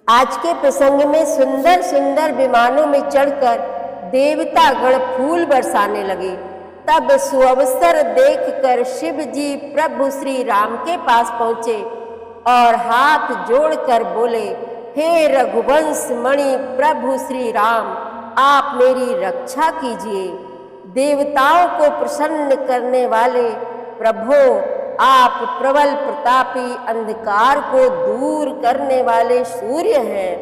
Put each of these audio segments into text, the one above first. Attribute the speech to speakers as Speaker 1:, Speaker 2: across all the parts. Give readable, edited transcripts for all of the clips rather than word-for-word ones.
Speaker 1: आज के प्रसंग में सुंदर सुंदर विमानों में चढ़कर देवता गण फूल बरसाने लगे। तब सुअवसर देखकर शिव जी प्रभु श्री राम के पास पहुंचे और हाथ जोड़कर बोले, हे रघुवंश मणि प्रभु श्री राम, आप मेरी रक्षा कीजिए। देवताओं को प्रसन्न करने वाले प्रभो, आप प्रबल प्रतापी अंधकार को दूर करने वाले सूर्य हैं,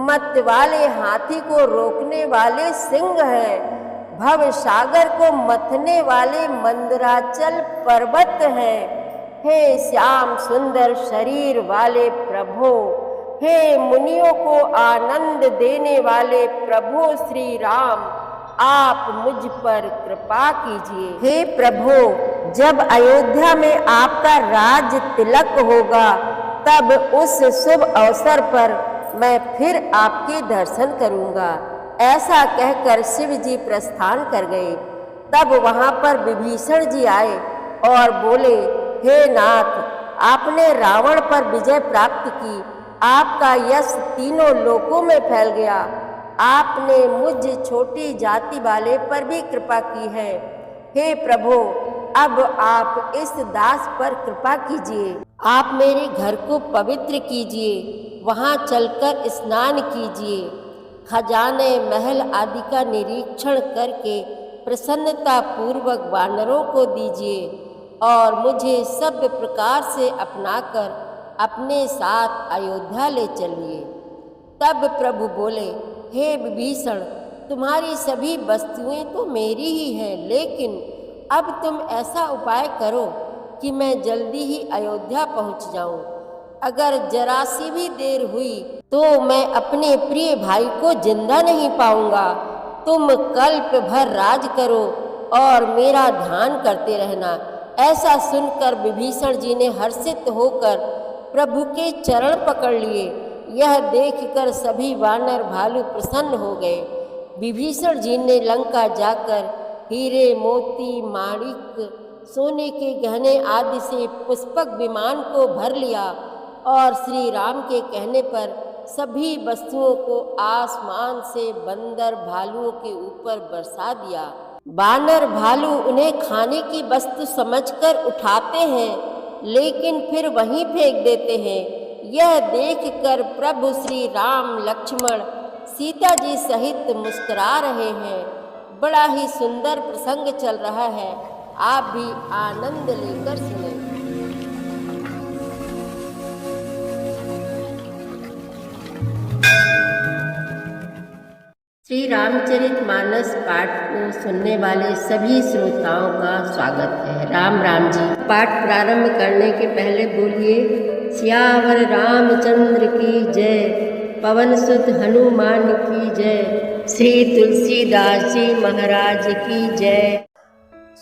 Speaker 1: मत वाले हाथी को रोकने वाले सिंह हैं, भव सागर को मथने वाले मंदराचल पर्वत हैं। हे श्याम सुंदर शरीर वाले प्रभो, हे मुनियों को आनंद देने वाले प्रभो श्री राम, आप मुझ पर कृपा कीजिए। हे प्रभो, जब अयोध्या में आपका राज तिलक होगा, तब उस शुभ अवसर पर मैं फिर आपके दर्शन करूंगा। ऐसा कहकर शिव जी प्रस्थान कर गए। तब वहां पर विभीषण जी आए और बोले, हे नाथ, आपने रावण पर विजय प्राप्त की, आपका यश तीनों लोकों में फैल गया। आपने मुझ छोटी जाति वाले पर भी कृपा की है। हे प्रभु, अब आप इस दास पर कृपा कीजिए। आप मेरे घर को पवित्र कीजिए, वहां चलकर स्नान कीजिए, खजाने महल आदि का निरीक्षण करके प्रसन्नता पूर्वक वानरों को दीजिए और मुझे सब प्रकार से अपनाकर अपने साथ अयोध्या ले चलिए। तब प्रभु बोले, हे विभीषण, तुम्हारी सभी वस्तुएं तो मेरी ही हैं, लेकिन अब तुम ऐसा उपाय करो कि मैं जल्दी ही अयोध्या पहुंच जाऊं। अगर जरा सी भी देर हुई तो मैं अपने प्रिय भाई को जिंदा नहीं पाऊंगा। तुम कल्प भर राज करो और मेरा ध्यान करते रहना। ऐसा सुनकर विभीषण जी ने हर्षित होकर प्रभु के चरण पकड़ लिए। यह देखकर सभी वानर भालू प्रसन्न हो गए। विभीषण जी ने लंका जाकर हीरे मोती माणिक सोने के गहने आदि से पुष्पक विमान को भर लिया और श्री राम के कहने पर सभी वस्तुओं को आसमान से बंदर भालुओं के ऊपर बरसा दिया। वानर भालू उन्हें खाने की वस्तु समझकर उठाते हैं, लेकिन फिर वहीं फेंक देते हैं। यह देखकर प्रभु श्री राम लक्ष्मण सीता जी सहित मुस्कुरा रहे हैं। बड़ा ही सुंदर प्रसंग चल रहा है, आप भी आनंद लेकर सुने। श्री रामचरितमानस पाठ को सुनने वाले सभी श्रोताओं का स्वागत है। राम राम जी। पाठ प्रारंभ करने के पहले बोलिए, सियावर रामचंद्र की जय, पवन सुत हनुमान की जय, श्री तुलसीदास जी महाराज की जय।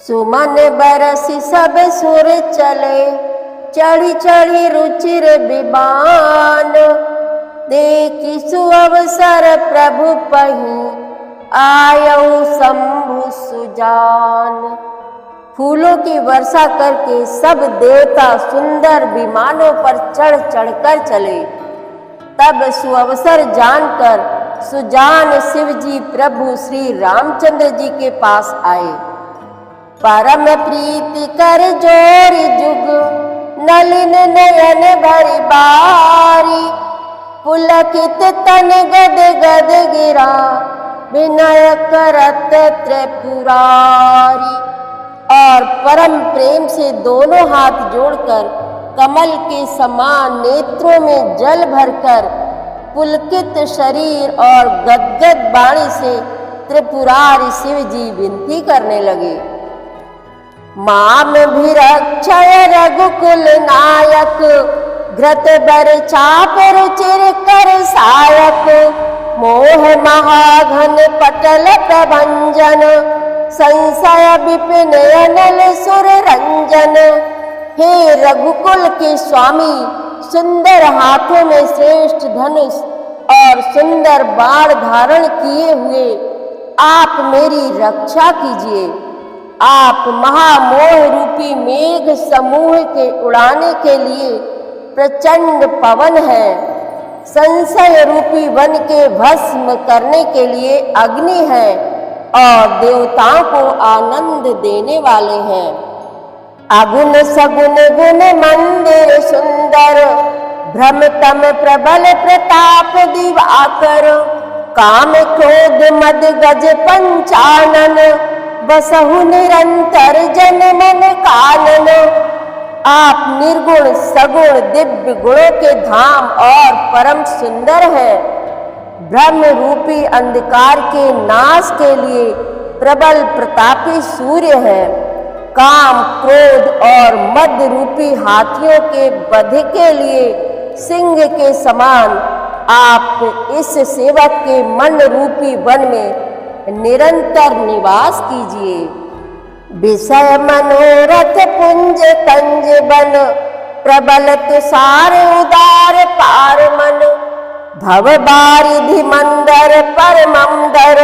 Speaker 1: सुमन बरसी सब सुर चले, चढ़ी चढ़ी रुचिर विमान, देखी सुअवसर प्रभु पही, आयऊ शंभु सुजान। फूलों की वर्षा करके सब देवता सुंदर विमानों पर चढ़ चढ़कर चले। तब सुअवसर जानकर सुजान शिव जी प्रभु श्री रामचंद्र जी के पास आए। परम प्रीति कर जोरी जुग, नलिन नयन भरी बारी, पुलकित तन गद गद गिरा, विनय करत त्रिपुरारी। और परम प्रेम से दोनों हाथ जोड़कर कमल के समान नेत्रों में जल भरकर पुलकित शरीर और गदगद वाणी से त्रिपुरारी शिव जी विनती करने लगे। माम भिरक्षय रघुकुल नायक, घृत बर चाप रुचिर कर सायक, मोह महाघन पटल प्रभंजन, संशय विपिन अनल सुर रंजन। हे रघुकुल के स्वामी, सुंदर हाथों में श्रेष्ठ धनुष और सुंदर बाण धारण किए हुए आप मेरी रक्षा कीजिए। आप महामोह रूपी मेघ समूह के उड़ाने के लिए प्रचंड पवन है। संशय रूपी वन के भस्म करने के लिए अग्नि है और देवताओं को आनंद देने वाले हैं। अगुण सगुण गुण मंदिर सुंदर, भ्रमतम प्रबल प्रताप दिवाकर, काम क्रोध मद गज पंचानन, बसहु निरंतर जन मन कानन। आप निर्गुण सगुण दिव्य गुणों के धाम और परम सुंदर है। ब्रह्म रूपी अंधकार के नाश के लिए प्रबल प्रतापी सूर्य है। काम क्रोध और मद रूपी हाथियों के वध के लिए सिंह के समान आप इस सेवक के मन रूपी वन में निरंतर निवास कीजिए। विषय मनोरथ पुंज कंज बन, प्रबल तुषार उदार पार मन, भव बारिधि मंदर परमंदर,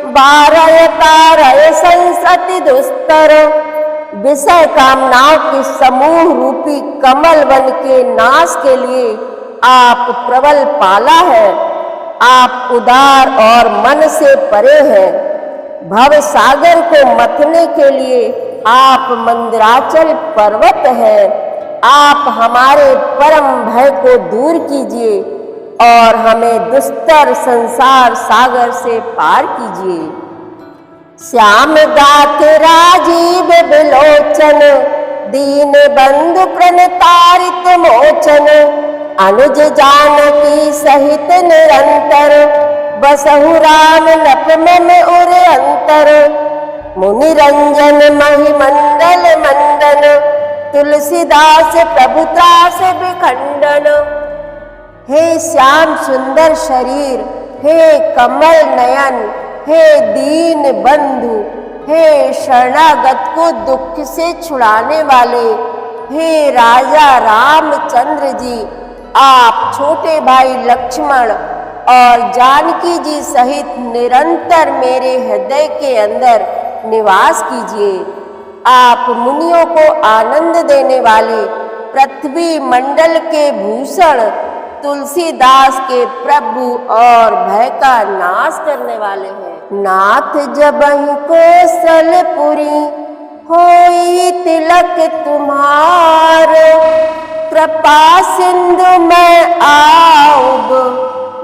Speaker 1: बारय तारय संसति दुस्तर। विषय कामनाओं के समूह रूपी कमल वन के नाश के लिए आप प्रबल पाला है। आप उदार और मन से परे हैं। भव सागर को मथने के लिए आप मंदिराचल पर्वत है। आप हमारे परम भय को दूर कीजिए और हमें दुस्तर संसार सागर से पार कीजिए। श्याम गात राजीव बिलोचन, दीन बंधु प्रणतारित मोचन, अनुज जानकी सहित निरंतर, बसहु राम नपम उर अंतर। मुनि रंजन महिमंडल मंदन, तुलसीदास प्रभु त्रास विखंडन। हे श्याम सुंदर शरीर, हे कमल नयन, हे दीन बंधु, हे शरणागत को दुख से छुड़ाने वाले, हे राजा रामचंद्र जी, आप छोटे भाई लक्ष्मण और जानकी जी सहित निरंतर मेरे हृदय के अंदर निवास कीजिए। आप मुनियों को आनंद देने वाले, पृथ्वी मंडल के भूषण, तुलसीदास के प्रभु और भय का नाश करने वाले हैं। नाथ जबहि कौशलपुरी, होई तिलक तुम्हार, कृपा सिंधु में आऊब,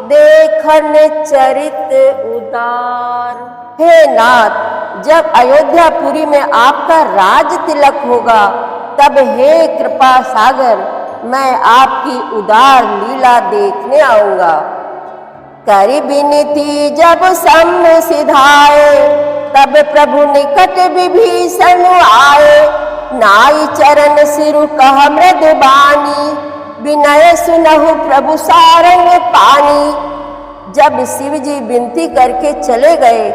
Speaker 1: देखन चरित उदार। हे नाथ, जब अयोध्यापुरी में आपका राज तिलक होगा, तब हे कृपा सागर, मैं आपकी उदार लीला देखने आऊंगा। करी बिनती जब सम सिधाए, तब प्रभु निकट विभीषण आए। नाई चरण सिरु कह मृदु बानी, विनय सुनहु प्रभु सारंग पानी। जब शिव जी विनती करके चले गए,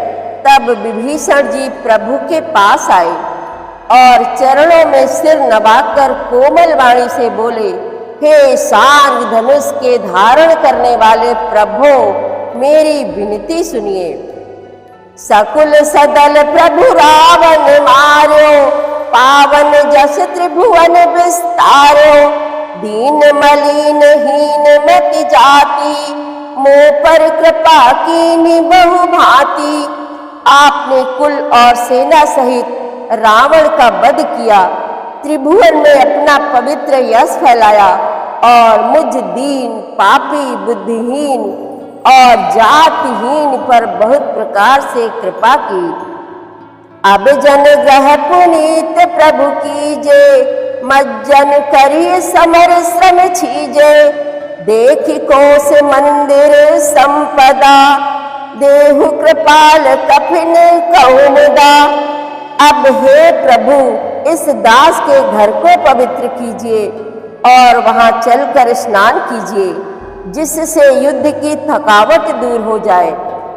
Speaker 1: तब विभीषण जी प्रभु के पास आए और चरणों में सिर नवाकर कोमल वाणी से बोले, हे सांग धनुष के धारण करने वाले प्रभु, मेरी विनती सुनिए। सकुल सदल प्रभु रावण मार्यो, पावन जस त्रिभुवन विस्तारो। दीन मलिन हीन मति जाति, मोह पर कृपा कीनी बहु भांति। आपने कुल और सेना सहित रावण का वध किया, त्रिभुवन में अपना पवित्र यश फैलाया और मुझ दीन पापी बुद्धिहीन और जातिहीन पर बहुत प्रकार से कृपा की। अब जन ग्रह पुनीत प्रभु कीजे, मज्जन करिए समर श्रम छीजे। देख कोस मंदिर संपदा, देहु कृपाल कफिन कौमुदा। अब हे प्रभु, इस दास के घर को पवित्र कीजिए और वहां चलकर स्नान कीजिए, जिससे युद्ध की थकावट दूर हो जाए।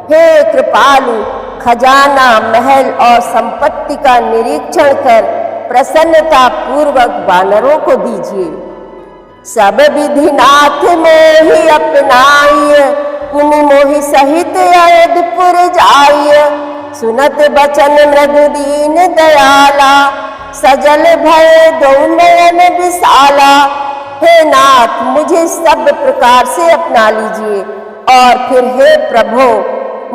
Speaker 1: हे कृपालु, खजाना महल और संपत्ति का निरीक्षण कर प्रसन्नता पूर्वक वानरों को दीजिए। सब विधि नाथ मोहि अपनाइय, पुनि मोहि सहित अयोध्यपुर जाइय। सुनत बचन मृदु दीन दयाला, सजल भय दो नयन विशाला। हे नाथ, मुझे सब प्रकार से अपना लीजिए। और फिर हे प्रभु,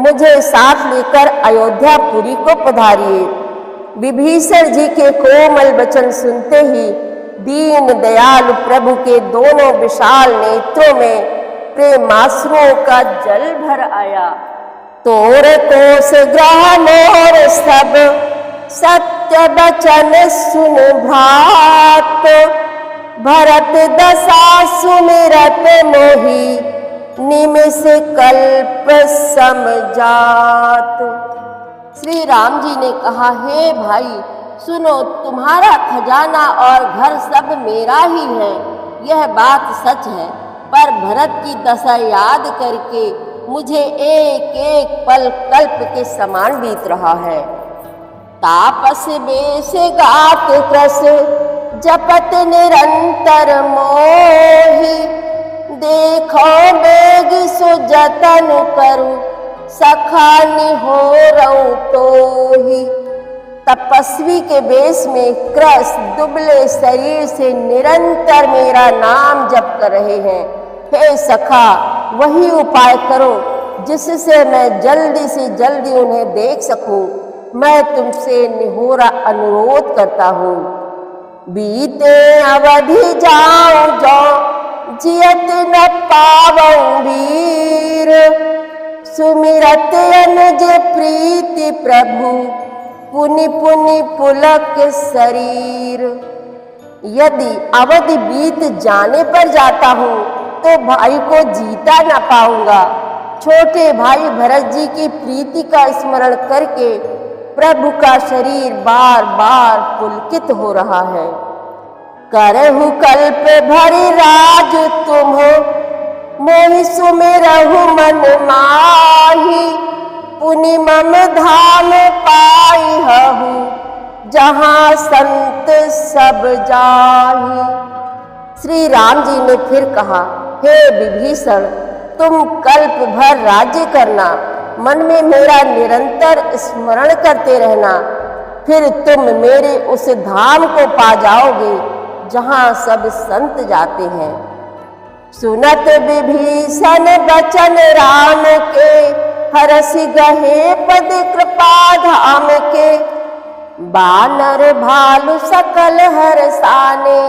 Speaker 1: मुझे साथ लेकर अयोध्यापुरी को पधारिए। विभीषण जी के कोमल वचन सुनते ही दीन दयालु प्रभु के दोनों विशाल नेत्रों में प्रेमाश्रुओं का जल भर आया। तोर कोस ग्रह मोर सब सत्य वचन सुन भ्रात, भरत दशा सुमिरत मोहि निमिष कल्प समझात। श्री राम जी ने कहा, हे भाई सुनो, तुम्हारा खजाना और घर सब मेरा ही है, यह बात सच है। पर भरत की दशा याद करके मुझे एक एक पल कल्प के समान बीत रहा है। तापस बेस गात कृस जपत निरंतर मोहि, देखो बेग सुजतन करु सखा निहोरऊ तोहि। तपस्वी के वेश में क्रस दुबले शरीर से निरंतर मेरा नाम जप कर रहे हैं। हे सखा, वही उपाय करो जिससे मैं जल्दी से जल्दी उन्हें देख सकूं। मैं तुमसे निहोरा अनुरोध करता हूँ। बीते अवधि जाऊं जो जियत न पावऊं वीर, सुमिरत अनुज प्रीति प्रभु पुनि पुनि पुलक शरीर। यदि अवधि बीत जाने पर जाता हूँ तो भाई को जीता न पाऊंगा। छोटे भाई भरत जी की प्रीति का स्मरण करके प्रभु का शरीर बार बार पुलकित हो रहा है। करहु कल्प भरि राज तुम, मोहि सुमिरहु मन माही, पुनि मम धाम पाई हहु, जहाँ संत सब जाही। श्री राम जी ने फिर कहा, हे विभीषण, तुम कल्प भर राज्य करना, मन में मेरा निरंतर स्मरण करते रहना, फिर तुम मेरे उस धाम को पा जाओगे जहाँ सब संत जाते हैं। सुनत विभीषण बचन राम के, हरसि गहे पद कृपा धाम के, बानर भालु सकल हरसाने,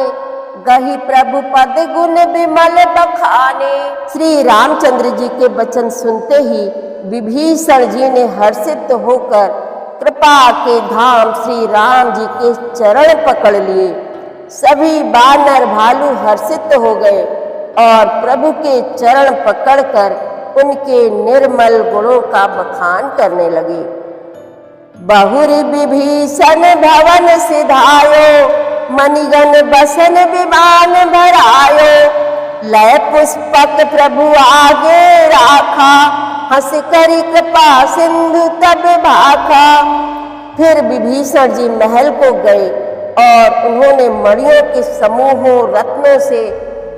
Speaker 1: गही प्रभु पद गुण विमल बखाने। श्री रामचंद्र जी के वचन सुनते ही विभीषण जी ने हर्षित होकर कृपा के धाम श्री राम जी के चरण पकड़ लिए। सभी बानर भालू हर्षित हो गए और प्रभु के चरण पकड़कर उनके निर्मल गुणों का बखान करने लगे। बहुरी विभीषण भवन सिधायो, मणिगण बसन विमान भरायो, लय पुष्पक प्रभु आगे राखा, हंस करी कृपा सिंधु तब भाखा। फिर विभीषण जी महल को गए और उन्होंने मणियों के समूहों, रत्नों से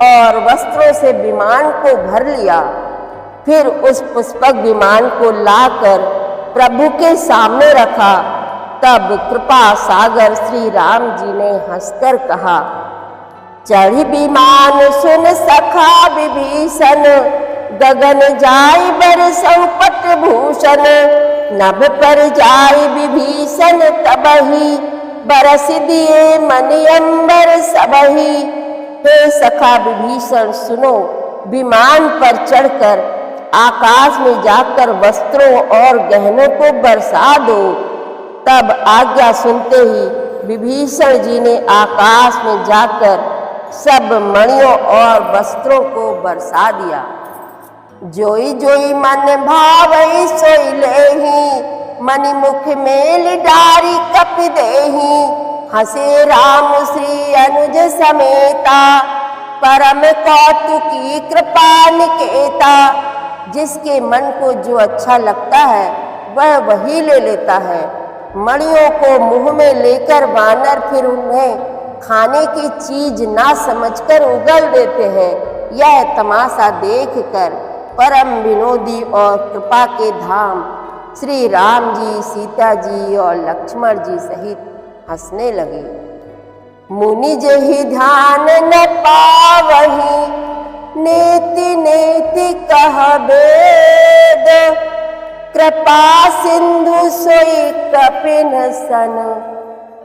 Speaker 1: और वस्त्रों से विमान को भर लिया। फिर उस पुष्पक विमान को लाकर प्रभु के सामने रखा। तब कृपा सागर श्री राम जी ने हंसकर कहा, चढ़ी विमान सुन सखा विभीषण, गगन जाय बरसऊ पट भूषण, नभ पर जाय विभीषण तबहि, बरस दिए मनि अंबर सबहि। हे सखा विभीषण, सुनो, विमान पर चढ़कर आकाश में जाकर वस्त्रों और गहनों को बरसा दो। तब आज्ञा सुनते ही विभीषण जी ने आकाश में जाकर सब मणियों और वस्त्रों को बरसा दिया। जोई जोई मन भावई सोई लेहि, मणि मुख मेल डारी कप देहि, हसे राम श्री अनुज समेता, परम कौतुकी कृपा निकेता। जिसके मन को जो अच्छा लगता है वह वही ले लेता है। मणियों को मुंह में लेकर वानर फिर उन्हें खाने की चीज ना समझकर उगल देते हैं। यह तमाशा देखकर परम विनोदी और कृपा के धाम श्री राम जी, सीता जी और लक्ष्मण जी सहित हंसने लगे। मुनि जहि ध्यान न पावहि, नेति नेति कह वेद, कृपा सिंधु सोई कपिन सन,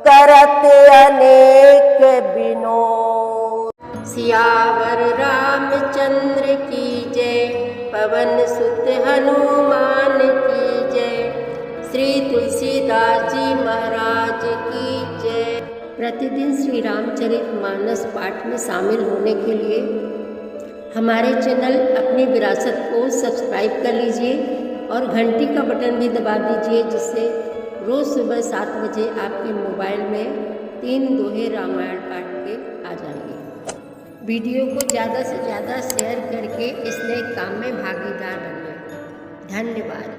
Speaker 1: करत अनेक विनोद। सियावर रामचंद्र की जय, पवन सुत हनुमान की जय, श्री तुलसीदास जी महाराज की जय। प्रतिदिन श्री रामचरितमानस पाठ में शामिल होने के लिए हमारे चैनल अपनी विरासत को सब्सक्राइब कर लीजिए और घंटी का बटन भी दबा दीजिए, जिससे रोज़ सुबह 7 बजे आपके मोबाइल में 3 दोहे रामायण पाठ के आ जाएंगे। वीडियो को ज़्यादा से ज़्यादा शेयर करके इस नए काम में भागीदार बनिए। धन्यवाद।